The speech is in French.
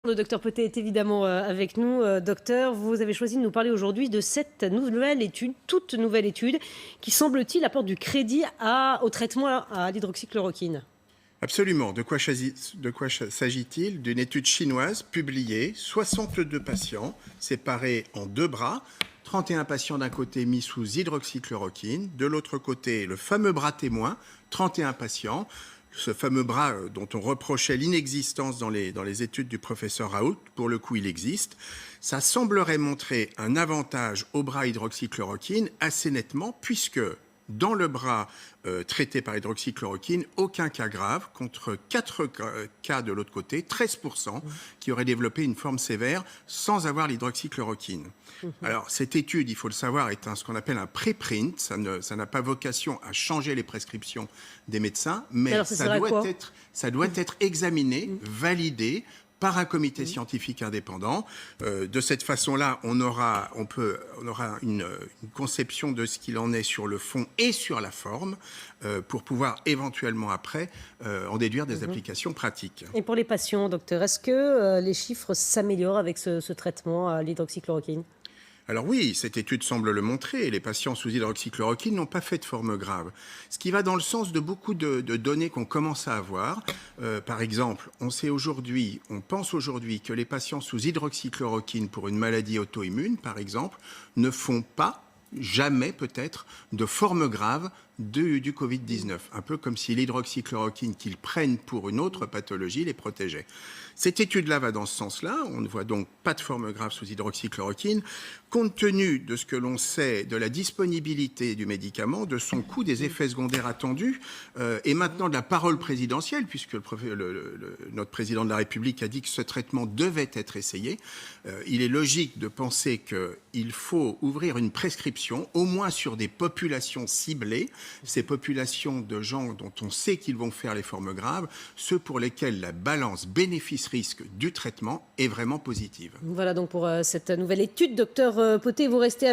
Le docteur Potet est évidemment avec nous. Docteur, vous avez choisi de nous parler aujourd'hui de cette nouvelle étude, toute nouvelle étude, qui semble-t-il apporte du crédit au traitement à l'hydroxychloroquine. Absolument. De quoi s'agit-il? D'une étude chinoise publiée, 62 patients séparés en deux bras, 31 patients d'un côté mis sous hydroxychloroquine, de l'autre côté le fameux bras témoin, 31 patients. Ce fameux bras dont on reprochait l'inexistence dans les études du professeur Raoult, pour le coup il existe, ça semblerait montrer un avantage au bras hydroxychloroquine assez nettement, puisque dans le bras traité par hydroxychloroquine, aucun cas grave, contre 4 cas de l'autre côté, 13%, qui auraient développé une forme sévère sans avoir l'hydroxychloroquine. Alors, cette étude, il faut le savoir, est ce qu'on appelle un préprint. Ça n'a pas vocation à changer les prescriptions des médecins, mais alors, ça doit être examiné, validé par un comité scientifique indépendant. De cette façon-là, on aura une conception de ce qu'il en est sur le fond et sur la forme pour pouvoir éventuellement après en déduire des applications pratiques. Et pour les patients, docteur, est-ce que les chiffres s'améliorent avec ce traitement à l'hydroxychloroquine ? Alors oui, cette étude semble le montrer. Les patients sous hydroxychloroquine n'ont pas fait de forme grave. Ce qui va dans le sens de beaucoup de données qu'on commence à avoir. Par exemple, on pense aujourd'hui que les patients sous hydroxychloroquine pour une maladie auto-immune, par exemple, ne font pas, jamais peut-être, de forme grave du Covid-19. Un peu comme si l'hydroxychloroquine qu'ils prennent pour une autre pathologie les protégeait. Cette étude-là va dans ce sens-là. On ne voit donc pas de forme grave sous hydroxychloroquine. Compte tenu de ce que l'on sait de la disponibilité du médicament, de son coût, des effets secondaires attendus, et maintenant de la parole présidentielle, puisque notre président de la République a dit que ce traitement devait être essayé, il est logique de penser qu'il faut ouvrir une prescription, au moins sur des populations ciblées, ces populations de gens dont on sait qu'ils vont faire les formes graves, ceux pour lesquels la balance bénéfice-risque du traitement est vraiment positive. Voilà donc pour cette nouvelle étude. Docteur Potet, vous restez